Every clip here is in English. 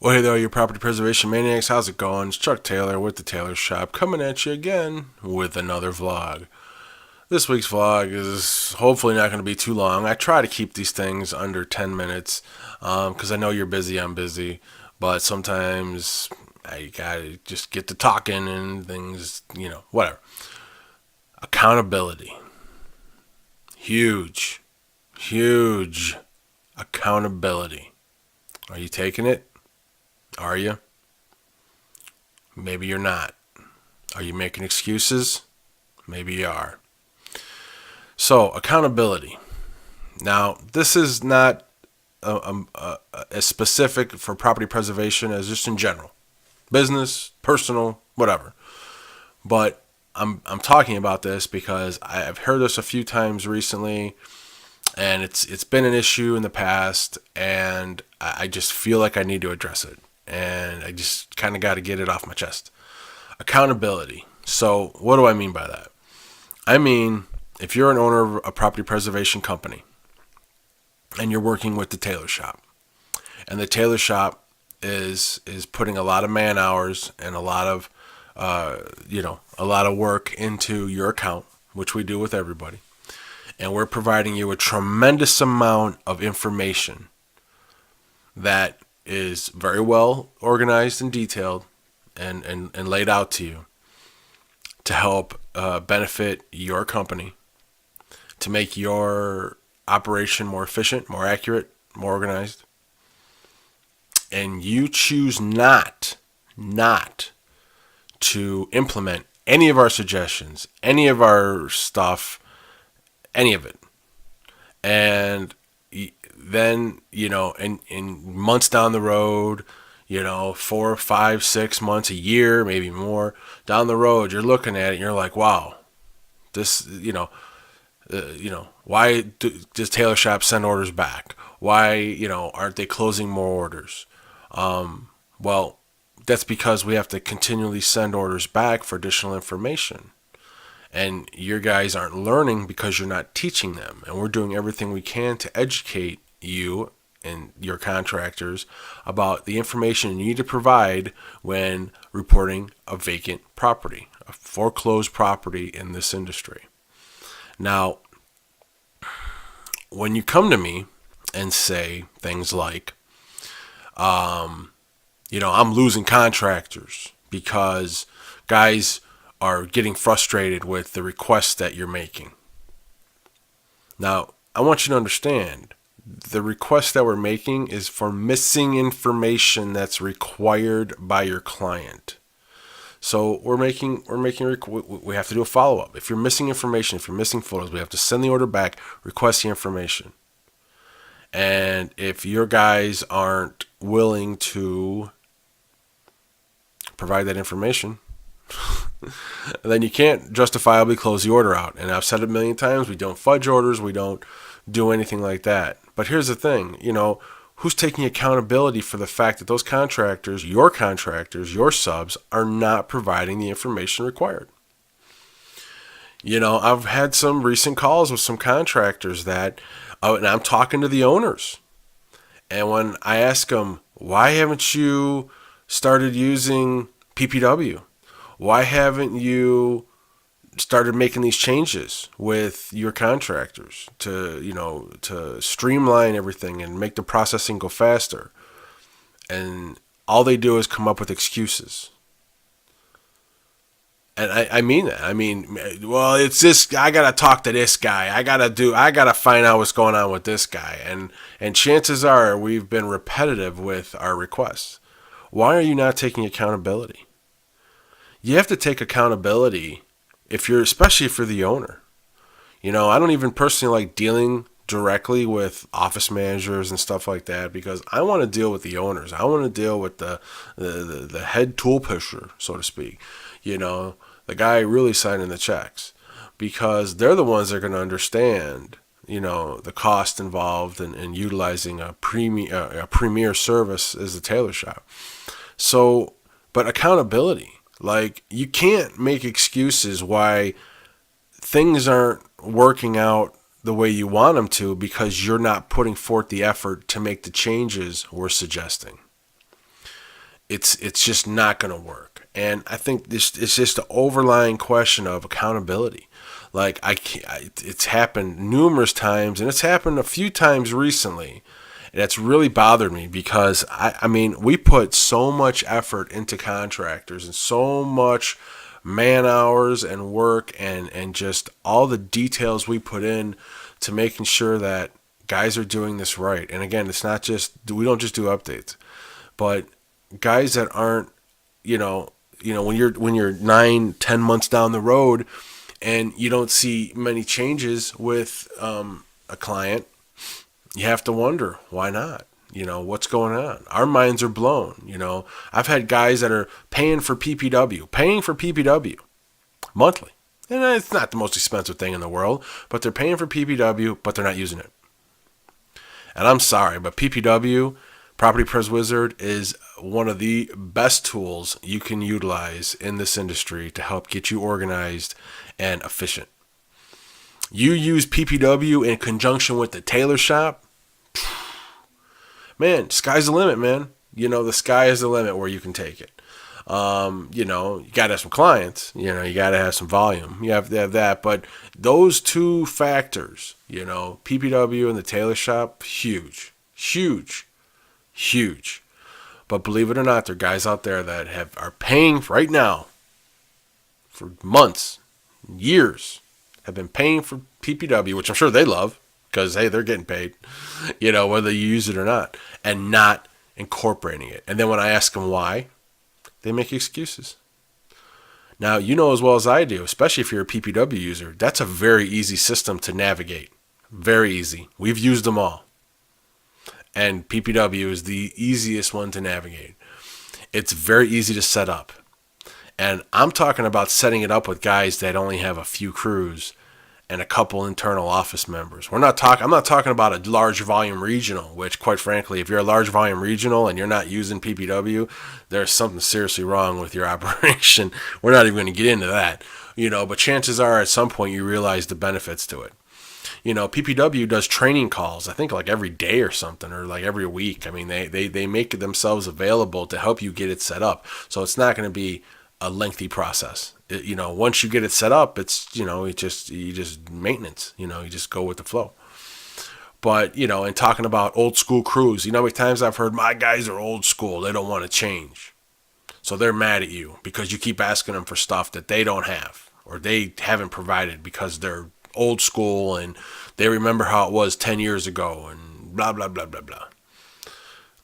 Well, hey there, you property preservation maniacs. How's it going? It's Chuck Taylor with the Taylor Shop coming at you again with another vlog. This week's vlog is hopefully not going to be too long. I try to keep these things under 10 minutes because I know you're busy, I'm busy, but sometimes I gotta just get to talking and things, whatever. Accountability. Huge, huge accountability. Are you taking it? Are you? Maybe you're not. Are you making excuses? Maybe you are. So, accountability. Now, this is not as specific for property preservation as just in general, business, personal, whatever. But I'm talking about this because I've heard this a few times recently, and it's been an issue in the past, and I just feel like I need to address it, and I just kind of got to get it off my chest. Accountability. So, what do I mean by that? I mean, if you're an owner of a property preservation company and you're working with the Taylor Shop, and the Taylor Shop is putting a lot of man hours and a lot of a lot of work into your account, which we do with everybody, and we're providing you a tremendous amount of information that is very well organized and detailed and laid out to you to help benefit your company, to make your operation more efficient, more accurate, more organized. And you choose not to implement any of our suggestions, any of our stuff, any of it. And then, in months down the road, 4, 5, 6 months, a year, maybe more down the road, you're looking at it and you're like, wow, this, why does Taylor Shop send orders back? Why, aren't they closing more orders? Well, that's because we have to continually send orders back for additional information. And your guys aren't learning because you're not teaching them. And we're doing everything we can to educate you and your contractors about the information you need to provide when reporting a vacant property, a foreclosed property in this industry. Now, when you come to me and say things like, I'm losing contractors because guys are getting frustrated with the requests that you're making. Now, I want you to understand the request that we're making is for missing information that's required by your client. So we have to do a follow-up. If you're missing information, if you're missing photos, we have to send the order back, request the information. And if your guys aren't willing to provide that information, then you can't justifiably close the order out. And I've said it a million times, we don't fudge orders, we don't do anything like that. But here's the thing, who's taking accountability for the fact that those contractors, your subs, are not providing the information required? I've had some recent calls with some contractors that, and I'm talking to the owners. And when I ask them, why haven't you started using PPW? Why haven't you started making these changes with your contractors to streamline everything and make the processing go faster? And all they do is come up with excuses. And I mean that. I mean, well, it's this. I gotta talk to this guy. I gotta find out what's going on with this guy. And chances are we've been repetitive with our requests. Why are you not taking accountability? You have to take accountability especially if you're the owner. I don't even personally like dealing directly with office managers and stuff like that because I want to deal with the owners. I want to deal with the head tool pusher, so to speak. The guy really signing the checks, because they're the ones that are going to understand, the cost involved in utilizing a premier service as the Taylor Shop. So, but accountability, like, you can't make excuses why things aren't working out the way you want them to because you're not putting forth the effort to make the changes we're suggesting. it's just not going to work. And I think this it's just an overlying question of accountability. Like it's happened numerous times, and it's happened a few times recently. And that's really bothered me because I mean, we put so much effort into contractors and so much man hours and work and just all the details we put in to making sure that guys are doing this right. And again, it's not just, we don't just do updates, but guys that aren't, when you're 9-10 months down the road and you don't see many changes with a client, you have to wonder why not. What's going on? Our minds are blown. I've had guys that are paying for PPW monthly. And it's not the most expensive thing in the world, but they're paying for PPW, but they're not using it. And I'm sorry, but PPW, Property Pres Wizard, is one of the best tools you can utilize in this industry to help get you organized and efficient. You use PPW in conjunction with the tailor shop, man, sky's the limit, man. The sky is the limit where you can take it. You got to have some clients, you got to have some volume. You have to have that. But those two factors, PPW and the tailor shop, huge. But believe it or not, there are guys out there that are paying right now for months, years, have been paying for PPW, which I'm sure they love because, hey, they're getting paid, whether you use it or not, and not incorporating it. And then when I ask them why, they make excuses. Now, as well as I do, especially if you're a PPW user, that's a very easy system to navigate. Very easy. We've used them all. And PPW is the easiest one to navigate. It's very easy to set up. And I'm talking about setting it up with guys that only have a few crews and a couple internal office members. I'm not talking about a large volume regional, which quite frankly, if you're a large volume regional and you're not using PPW, there's something seriously wrong with your operation. We're not even going to get into that, but chances are at some point you realize the benefits to it. PPW does training calls, I think like every day or something, or like every week. I mean, they make it themselves available to help you get it set up. So it's not going to be a lengthy process. Once you get it set up, it's, you just maintenance, you just go with the flow. But, and talking about old school crews, how many times I've heard my guys are old school. They don't want to change. So they're mad at you because you keep asking them for stuff that they don't have or they haven't provided because they're old school and they remember how it was 10 years ago and blah, blah, blah, blah, blah.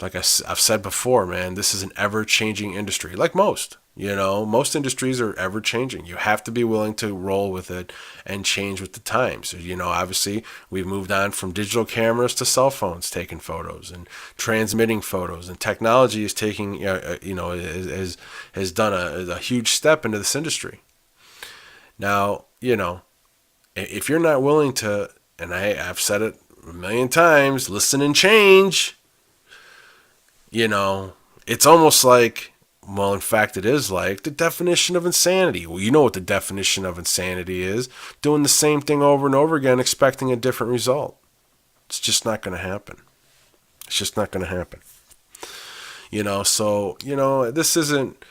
Like I've said before, man, this is an ever-changing industry, like most. Most industries are ever changing. You have to be willing to roll with it and change with the times. Obviously we've moved on from digital cameras to cell phones taking photos and transmitting photos, and technology is taking, has done a huge step into this industry. Now, if you're not willing to, and I've said it a million times, listen and change, it's almost like, well, in fact, it is like the definition of insanity. Well, you know what the definition of insanity is. Doing the same thing over and over again, expecting a different result. It's just not going to happen. It's just not going to happen. So, this isn't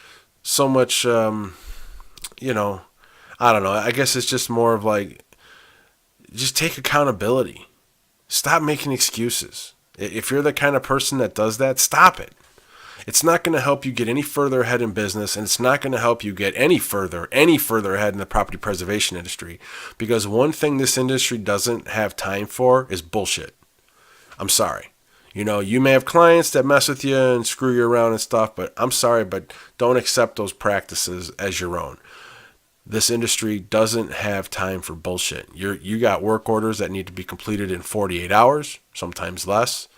so much, I don't know. I guess it's just more of like, just take accountability. Stop making excuses. If you're the kind of person that does that, stop it. It's not going to help you get any further ahead in business, and it's not going to help you get any further ahead in the property preservation industry. Because one thing this industry doesn't have time for is bullshit. I'm sorry. You may have clients that mess with you and screw you around and stuff, but I'm sorry, but don't accept those practices as your own. This industry doesn't have time for bullshit. You got work orders that need to be completed in 48 hours, sometimes less.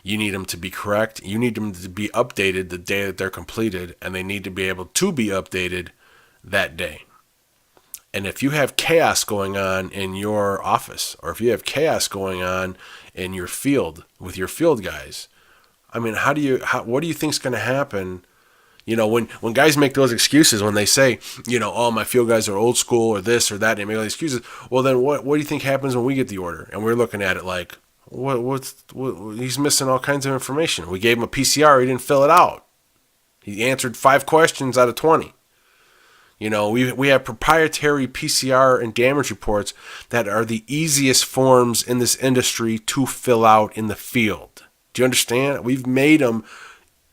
You need them to be correct. You need them to be updated the day that they're completed, and they need to be able to be updated that day. And if you have chaos going on in your office, or if you have chaos going on in your field with your field guys, I mean, what do you think is going to happen? When guys make those excuses, when they say, oh, my field guys are old school or this or that, and they make all these excuses, well, then what do you think happens when we get the order? And we're looking at it like, what he's missing all kinds of information. We gave him a PCR, he didn't fill it out. He answered 5 questions out of 20. You know, we have proprietary PCR and damage reports that are the easiest forms in this industry to fill out in the field. Do you understand? We've made them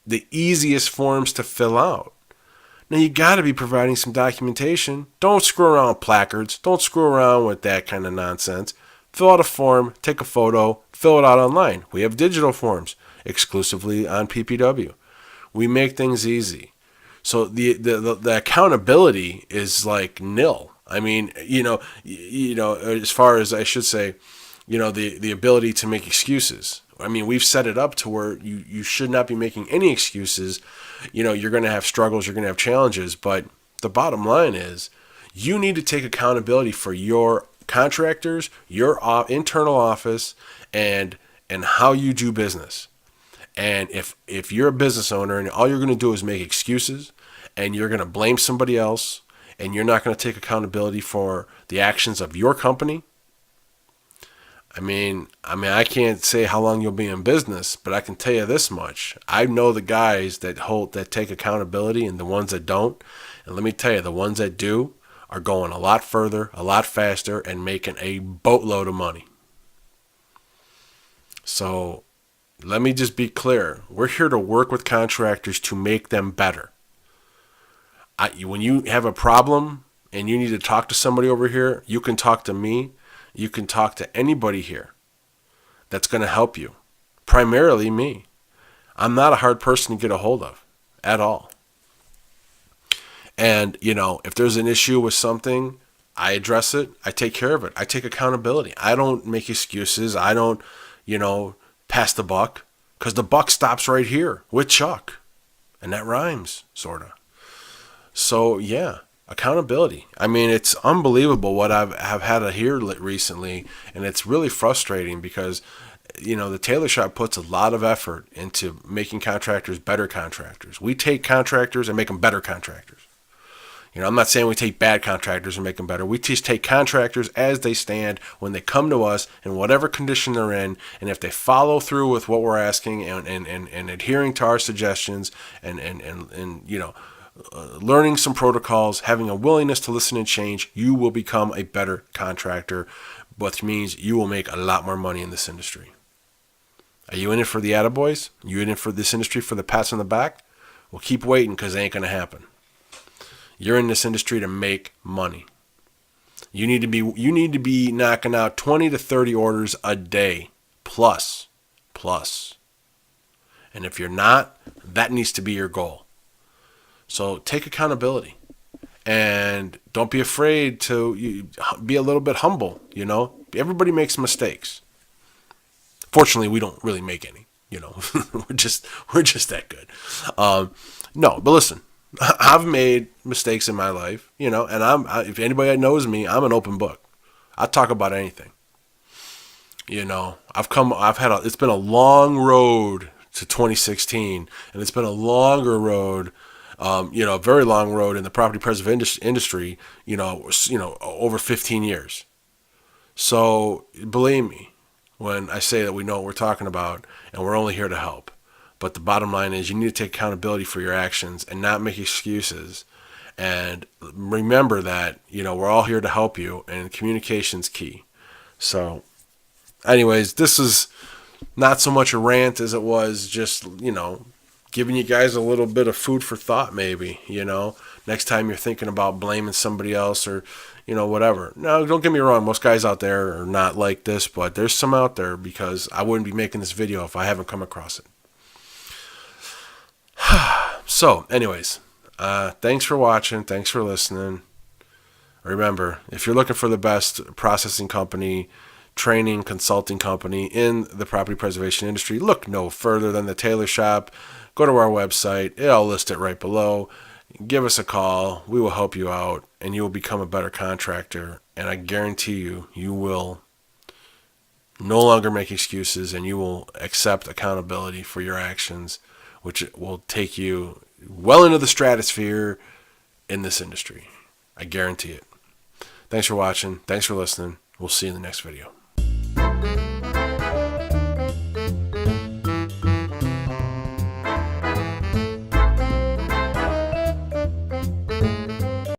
the easiest forms to fill out. Now, you got to be providing some documentation. Don't screw around with placards. Don't screw around with that kind of nonsense. Fill out a form, take a photo, fill it out online. We have digital forms exclusively on PPW. We make things easy. So the accountability is like nil. I mean, you know, as far as I should say, you know, the ability to make excuses. I mean, we've set it up to where you should not be making any excuses. You know, you're going to have struggles, you're going to have challenges, but the bottom line is you need to take accountability for your contractors, your internal office, and how you do business. And if you're a business owner and all you're going to do is make excuses and you're going to blame somebody else and you're not going to take accountability for the actions of your company, I mean, I can't say how long you'll be in business, but I can tell you this much. I know the guys that take accountability and the ones that don't. And let me tell you, the ones that do are going a lot further, a lot faster, and making a boatload of money. So let me just be clear. We're here to work with contractors to make them better. When you have a problem and you need to talk to somebody over here, you can talk to me. You can talk to anybody here that's going to help you. Primarily me. I'm not a hard person to get a hold of at all. And, you know, if there's an issue with something, I address it. I take care of it. I take accountability. I don't make excuses. I don't, you know, pass the buck, because the buck stops right here with Chuck. And that rhymes, sort of. So, yeah. Accountability. I mean, it's unbelievable what I've had to hear recently, and it's really frustrating because, you know, the Tailor Shop puts a lot of effort into making contractors better contractors. We take contractors and make them better contractors. You know, I'm not saying we take bad contractors and make them better. We just take contractors as they stand when they come to us in whatever condition they're in, and if they follow through with what we're asking and adhering to our suggestions and you know, learning some protocols, having a willingness to listen and change, you will become a better contractor, which means you will make a lot more money in this industry. Are you in it for the attaboys? You in it for this industry for the pats on the back? Well, keep waiting, because it ain't going to happen. You're in this industry to make money. You need to be knocking out 20 to 30 orders a day plus. And if you're not, that needs to be your goal. So take accountability, and don't be afraid to be a little bit humble. You know, everybody makes mistakes. Fortunately, we don't really make any. You know, we're just that good. No, but listen, I've made mistakes in my life. You know, and if anybody knows me, I'm an open book. I talk about anything. You know, it's been a long road to 2016, and it's been a longer road. You know, a very long road in the property preservation industry, you know, over 15 years. So believe me when I say that we know what we're talking about, and we're only here to help. But the bottom line is you need to take accountability for your actions and not make excuses. And remember that, you know, we're all here to help you, and communication's key. So anyways, this is not so much a rant as it was just, you know, giving you guys a little bit of food for thought, maybe, you know, next time you're thinking about blaming somebody else or, you know, whatever. No, don't get me wrong. Most guys out there are not like this, but there's some out there, because I wouldn't be making this video if I haven't come across it. So, anyways, thanks for watching. Thanks for listening. Remember, if you're looking for the best processing company, training, consulting company in the property preservation industry, look no further than the Tailor Shop. Go to our website. I'll list it right below. Give us a call. We will help you out, and you will become a better contractor. And I guarantee you, you will no longer make excuses, and you will accept accountability for your actions, which will take you well into the stratosphere in this industry. I guarantee it. Thanks for watching. Thanks for listening. We'll see you in the next video.